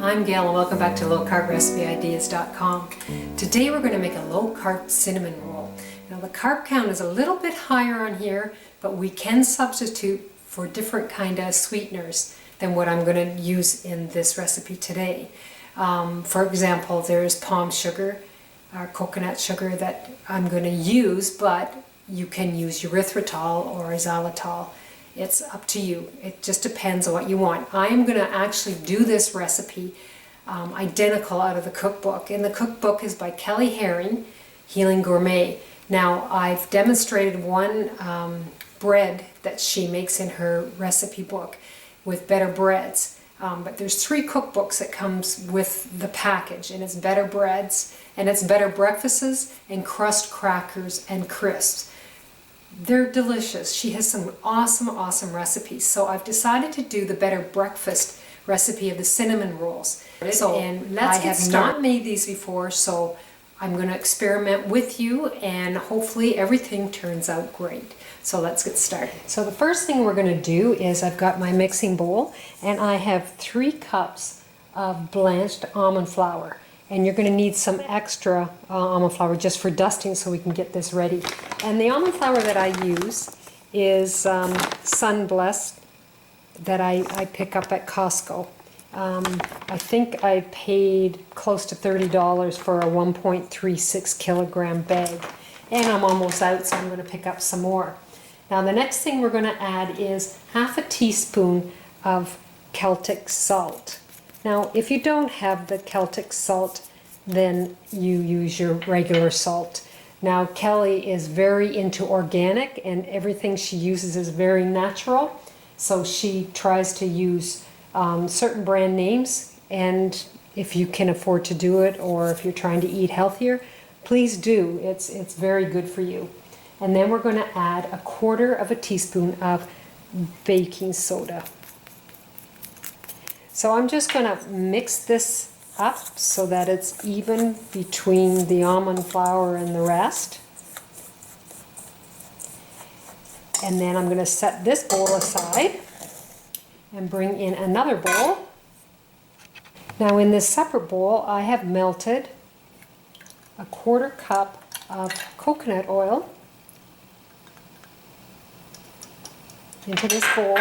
I'm Gail and welcome back to lowcarbrecipe.ideas.com. Today we're going to make a low-carb cinnamon roll. Now the carb count is a little bit higher on here, but we can substitute for different kind of sweeteners than what I'm going to use in this recipe today. For example, there's palm sugar, or coconut sugar that I'm going to use, but you can use erythritol or xylitol. It's up to you. It just depends on what you want. I am going to actually do this recipe identical out of the cookbook. And the cookbook is by Kelly Herring, Healing Gourmet. Now, I've demonstrated one bread that she makes in her recipe book with better breads. But there's 3 cookbooks that comes with the package, and it's better breads, and it's better breakfasts, and crust crackers, and crisps. They're delicious. She has some awesome recipes. So I've decided to do the better breakfast recipe of the cinnamon rolls. And I have not made these before, so I'm going to experiment with you and hopefully everything turns out great. So let's get started. So the first thing we're going to do is I've got my mixing bowl and I have 3 cups of blanched almond flour. And you're going to need some extra almond flour just for dusting so we can get this ready. And the almond flour that I use is Sun Blessed that I pick up at Costco. I think I paid close to $30 for a 1.36 kilogram bag. And I'm almost out, so I'm going to pick up some more. Now the next thing we're going to add is half a teaspoon of Celtic salt. Now, if you don't have the Celtic salt, then you use your regular salt. Now, Kelly is very into organic and everything she uses is very natural. So she tries to use certain brand names, and if you can afford to do it or if you're trying to eat healthier, please do. It's very good for you. And then we're going to add 1/4 teaspoon of baking soda. So I'm just going to mix this up so that it's even between the almond flour and the rest. And then I'm going to set this bowl aside and bring in another bowl. Now in this separate bowl I have melted 1/4 cup of coconut oil into this bowl.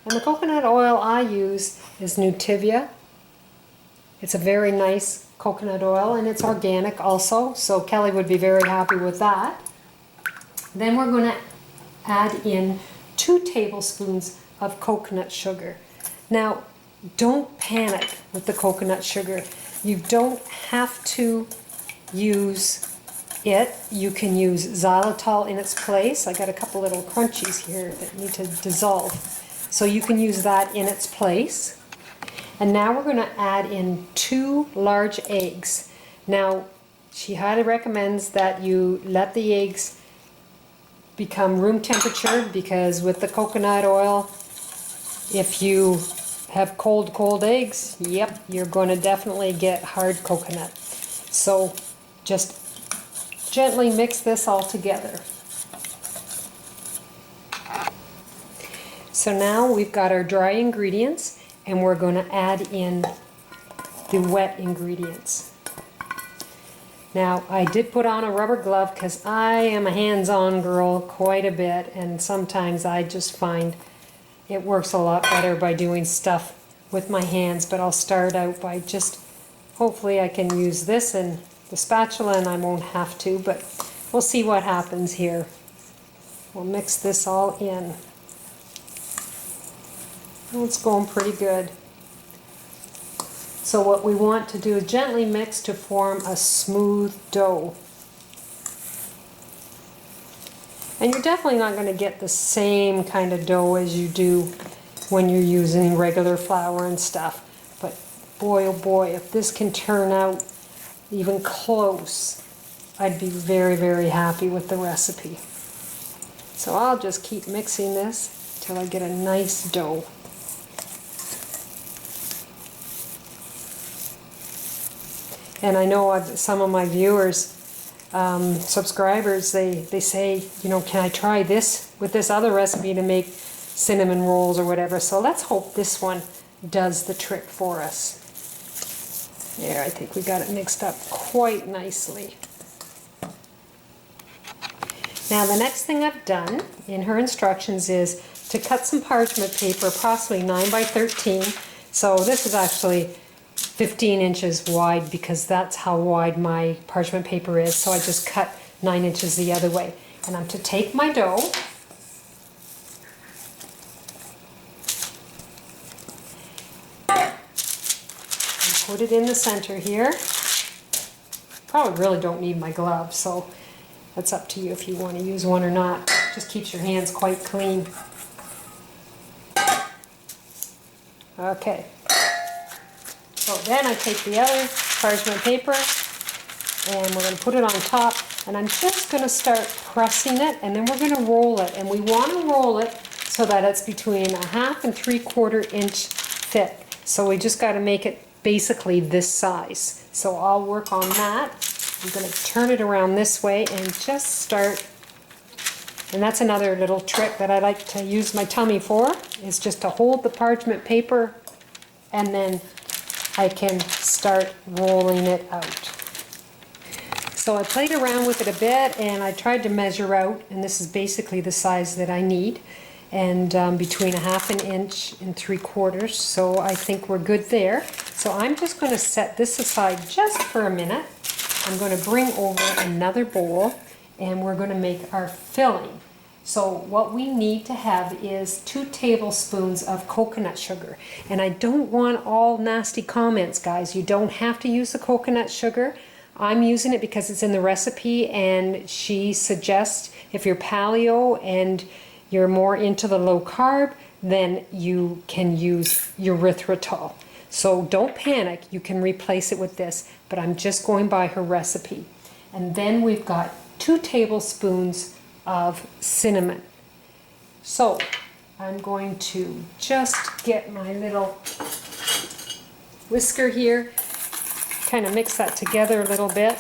And the coconut oil I use is Nutivia. It's a very nice coconut oil and it's organic also, so Kelly would be very happy with that. Then we're going to add in 2 tablespoons of coconut sugar. Now, don't panic with the coconut sugar. You don't have to use it. You can use xylitol in its place. I got a couple little crunchies here that need to dissolve. So you can use that in its place. And now we're going to add in 2 large eggs. Now, she highly recommends that you let the eggs become room temperature, because with the coconut oil, if you have cold eggs, yep, you're going to definitely get hard coconut. So just gently mix this all together. So now we've got our dry ingredients and we're going to add in the wet ingredients. Now I did put on a rubber glove because I am a hands-on girl quite a bit, and sometimes I just find it works a lot better by doing stuff with my hands, but I'll start out by just, hopefully I can use this and the spatula and I won't have to, but we'll see what happens here. We'll mix this all in. It's going pretty good. So what we want to do is gently mix to form a smooth dough. And you're definitely not going to get the same kind of dough as you do when you're using regular flour and stuff. But boy, oh boy, if this can turn out even close, I'd be very happy with the recipe. So I'll just keep mixing this till I get a nice dough. And I know some of my viewers, subscribers, they say, you know, can I try this with this other recipe to make cinnamon rolls or whatever. So let's hope this one does the trick for us. There, I think we got it mixed up quite nicely. Now the next thing I've done in her instructions is to cut some parchment paper, approximately 9 by 13. So this is actually 15 inches wide because that's how wide my parchment paper is. So I just cut 9 inches the other way. And I'm to take my dough and put it in the center here. Probably really don't need my gloves, so that's up to you if you want to use one or not. Just keeps your hands quite clean. Okay. So then I take the other parchment paper and we're going to put it on top, and I'm just going to start pressing it, and then we're going to roll it. And we want to roll it so that it's between 1/2 and 3/4 inch thick. So we just got to make it basically this size. So I'll work on that. I'm going to turn it around this way and just start. And that's another little trick that I like to use my tummy for, is just to hold the parchment paper and then I can start rolling it out. So I played around with it a bit and I tried to measure out, and this is basically the size that I need, and between 1/2 inch and 3/4, so I think we're good there. So I'm just going to set this aside just for a minute. I'm going to bring over another bowl and we're going to make our filling. So what we need to have is 2 tablespoons of coconut sugar. And I don't want all nasty comments, guys. You don't have to use the coconut sugar. I'm using it because it's in the recipe, and she suggests if you're paleo and you're more into the low carb, then you can use erythritol. So don't panic, you can replace it with this, but I'm just going by her recipe. And then we've got 2 tablespoons of cinnamon. So I'm going to just get my little whisker here, kind of mix that together a little bit.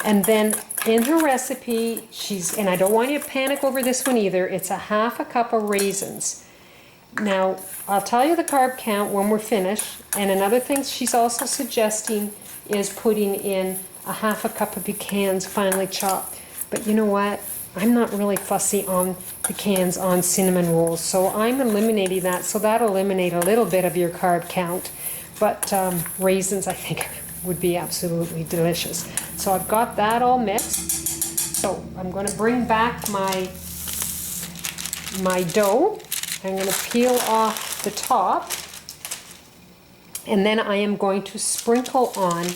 And then in her recipe, and I don't want you to panic over this one either, it's 1/2 cup of raisins. Now, I'll tell you the carb count when we're finished, and another thing she's also suggesting is putting in 1/2 cup of pecans finely chopped. But you know what? I'm not really fussy on pecans on cinnamon rolls, so I'm eliminating that, so that'll eliminate a little bit of your carb count. But raisins, I think, would be absolutely delicious. So I've got that all mixed. So I'm going to bring back my dough. I'm going to peel off the top, and then I am going to sprinkle on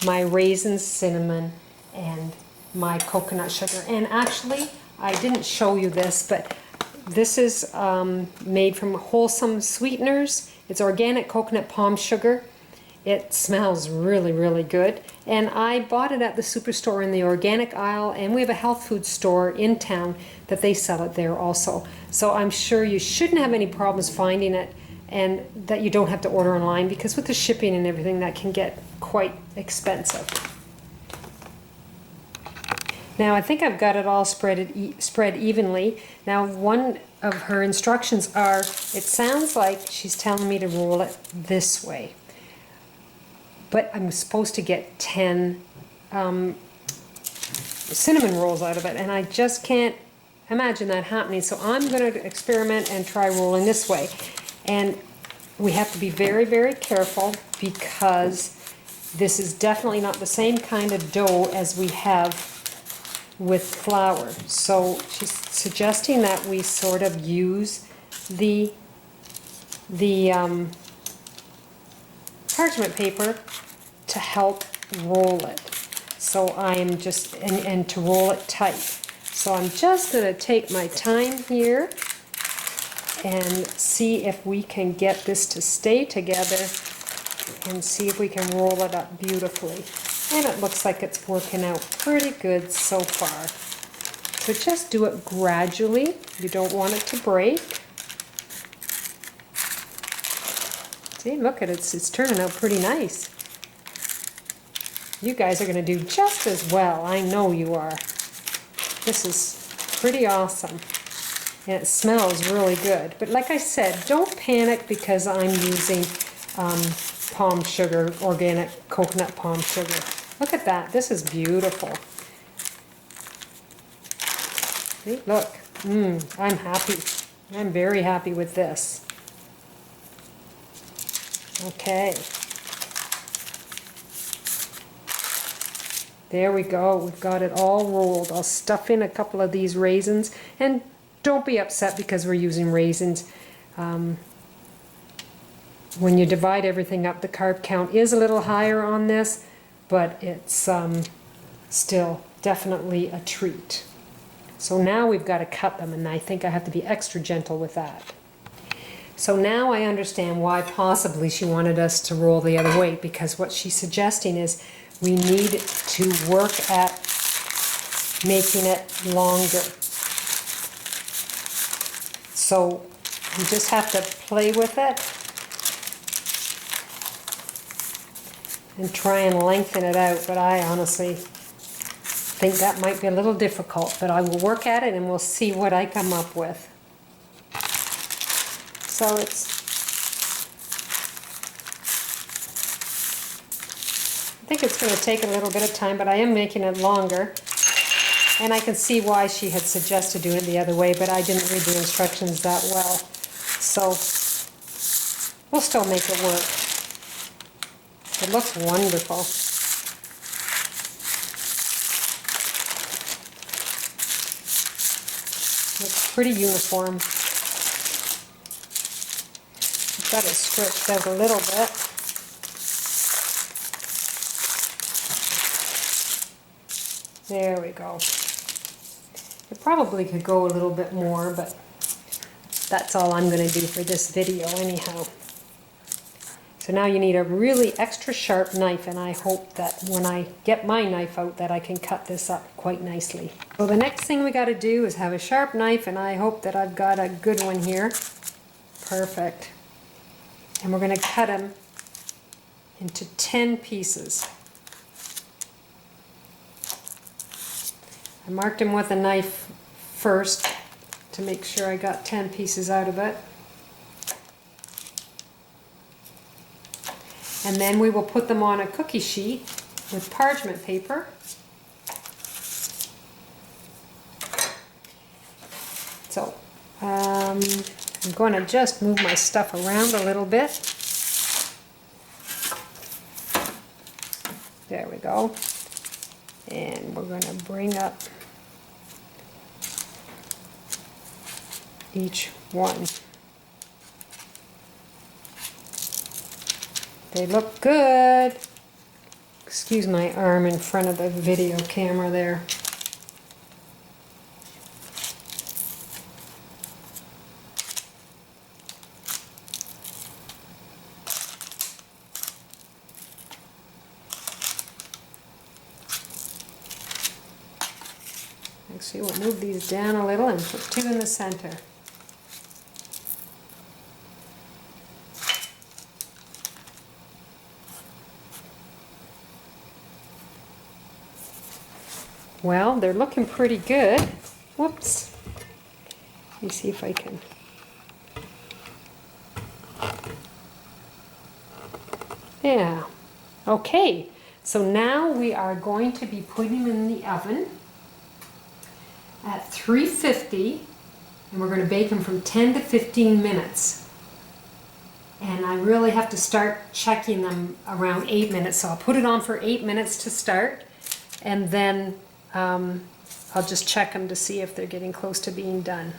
my raisins, cinnamon, and my coconut sugar. And actually, I didn't show you this, but this is made from wholesome sweeteners. It's organic coconut palm sugar. It smells really, really good. And I bought it at the superstore in the organic aisle, and we have a health food store in town that they sell it there also. So I'm sure you shouldn't have any problems finding it, and that you don't have to order online, because with the shipping and everything, that can get quite expensive. Now I think I've got it all spread evenly. Now one of her instructions are, it sounds like she's telling me to roll it this way. But I'm supposed to get 10 cinnamon rolls out of it, and I just can't imagine that happening. So I'm going to experiment and try rolling this way. And we have to be very, very careful, because this is definitely not the same kind of dough as we have with flour. So she's suggesting that we sort of use the parchment paper to help roll it. So I am just, and to roll it tight. So I'm just going to take my time here and see if we can get this to stay together, and see if we can roll it up beautifully. And it looks like it's working out pretty good so far. So just do it gradually. You don't want it to break. See, look at it, it's turning out pretty nice. You guys are going to do just as well. I know you are. This is pretty awesome. And it smells really good. But like I said, don't panic because I'm using palm sugar, organic coconut palm sugar. Look at that, this is beautiful. See, look, I'm happy. I'm very happy with this. Okay. There we go, we've got it all rolled. I'll stuff in a couple of these raisins, and don't be upset because we're using raisins. When you divide everything up, the carb count is a little higher on this, but it's still definitely a treat. So now we've got to cut them, and I think I have to be extra gentle with that. So now I understand why possibly she wanted us to roll the other way, because what she's suggesting is we need to work at making it longer. So we just have to play with it and try and lengthen it out, but I honestly think that might be a little difficult, but I will work at it and we'll see what I come up with. So I think it's going to take a little bit of time, but I am making it longer. And I can see why she had suggested doing it the other way, but I didn't read the instructions that well. So we'll still make it work. It looks wonderful. Looks pretty uniform. I've got it stretched out a little bit. There we go. It probably could go a little bit more, but that's all I'm going to do for this video anyhow. So now you need a really extra sharp knife, and I hope that when I get my knife out that I can cut this up quite nicely. So the next thing we got to do is have a sharp knife, and I hope that I've got a good one here. Perfect. And we're going to cut them into 10 pieces. I marked them with a knife first to make sure I got 10 pieces out of it. And then we will put them on a cookie sheet with parchment paper. So I'm going to just move my stuff around a little bit. There we go. And we're going to bring up each one. They look good. Excuse my arm in front of the video camera there. Actually, we'll move these down a little and put two in the center. Well, they're looking pretty good. Whoops. Let me see if I can. Yeah. Okay. So now we are going to be putting them in the oven at 350, and we're going to bake them from 10 to 15 minutes. And I really have to start checking them around 8 minutes. So I'll put it on for 8 minutes to start, and then I'll just check them to see if they're getting close to being done.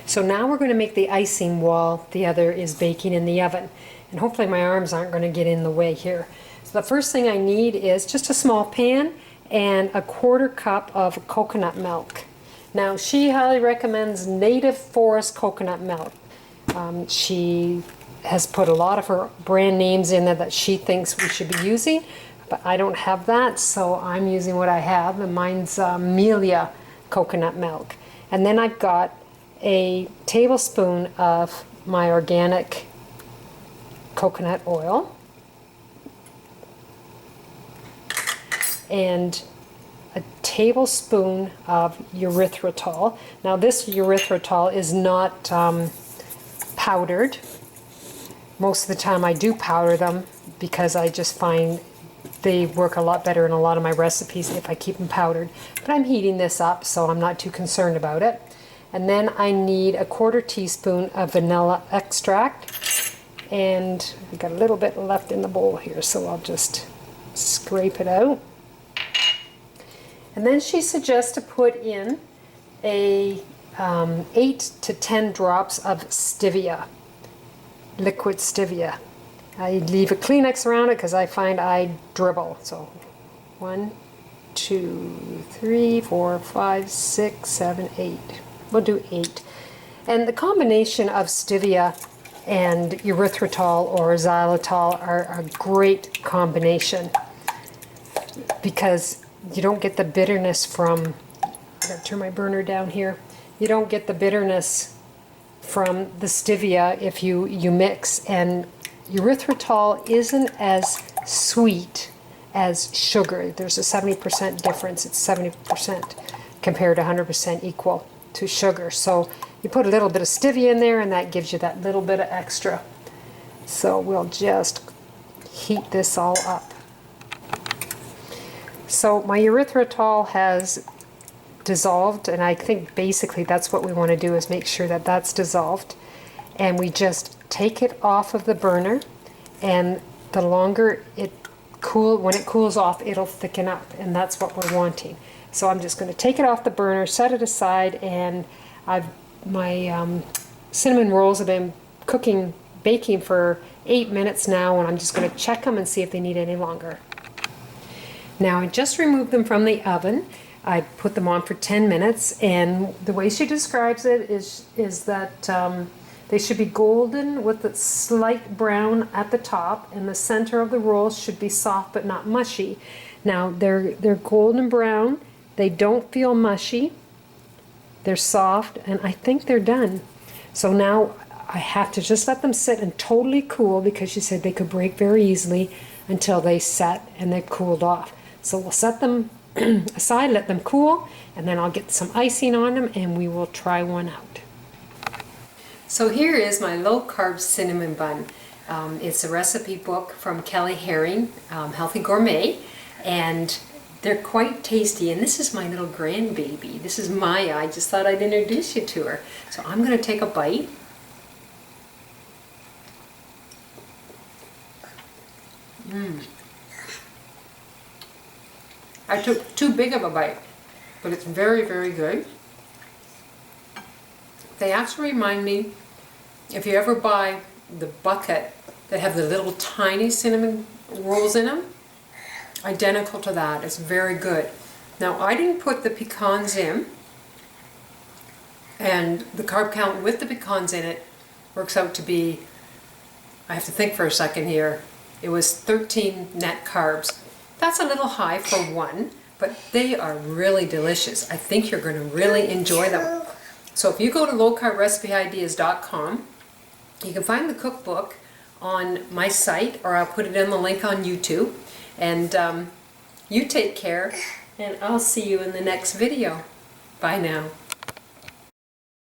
So now we're going to make the icing while the other is baking in the oven. And hopefully my arms aren't going to get in the way here. So the first thing I need is just a small pan and a 1/4 cup of coconut milk. Now she highly recommends native forest coconut milk. She has put a lot of her brand names in there that she thinks we should be using. But I don't have that, so I'm using what I have, and mine's Amelia coconut milk. And then I've got a tablespoon of my organic coconut oil and a tablespoon of erythritol. Now this erythritol is not powdered. most of the time I do powder them because I just find they work a lot better in a lot of my recipes if I keep them powdered. But I'm heating this up, so I'm not too concerned about it. And then I need a 1/4 teaspoon of vanilla extract. And we got a little bit left in the bowl here, so I'll just scrape it out. And then she suggests to put in a 8 to 10 drops of stevia, liquid stevia. I leave a Kleenex around it because I find I dribble. So 1, 2, 3, 4, 5, 6, 7, 8. We'll do 8. And the combination of stevia and erythritol or xylitol are a great combination because you don't get the bitterness from, I gotta turn my burner down here, you don't get the bitterness from the stevia if you mix. And erythritol isn't as sweet as sugar. There's a 70% difference. It's 70% compared to 100% equal to sugar. So you put a little bit of stevia in there and that gives you that little bit of extra. So we'll just heat this all up. So my erythritol has dissolved, and I think basically that's what we want to do, is make sure that that's dissolved. And we just take it off of the burner, and the longer it when it cools off, it'll thicken up, and that's what we're wanting. So I'm just going to take it off the burner, set it aside, and my cinnamon rolls have been baking for 8 minutes now, and I'm just going to check them and see if they need any longer. Now I just removed them from the oven. I put them on for 10 minutes, and the way she describes it is that they should be golden with a slight brown at the top, and the center of the rolls should be soft but not mushy. Now they're golden brown, they don't feel mushy, they're soft, and I think they're done. So now I have to just let them sit and totally cool, because she said they could break very easily, until they set and they've cooled off. So we'll set them aside, let them cool, and then I'll get some icing on them and we will try one out. So here is my low-carb cinnamon bun. It's a recipe book from Kelly Herring, Healthy Gourmet, and they're quite tasty. And this is my little grandbaby. This is Maya. I just thought I'd introduce you to her. So I'm going to take a bite. I took too big of a bite, but it's very, very good. They actually remind me, if you ever buy the bucket that have the little tiny cinnamon rolls in them, identical to that. It's very good. Now I didn't put the pecans in, and the carb count with the pecans in it works out to be, I have to think for a second here, it was 13 net carbs. That's a little high for one, but they are really delicious. I think you're going to really enjoy them. So if you go to lowcarbrecipeIdeas.com, you can find the cookbook on my site, or I'll put it in the link on YouTube. And you take care, and I'll see you in the next video. Bye now.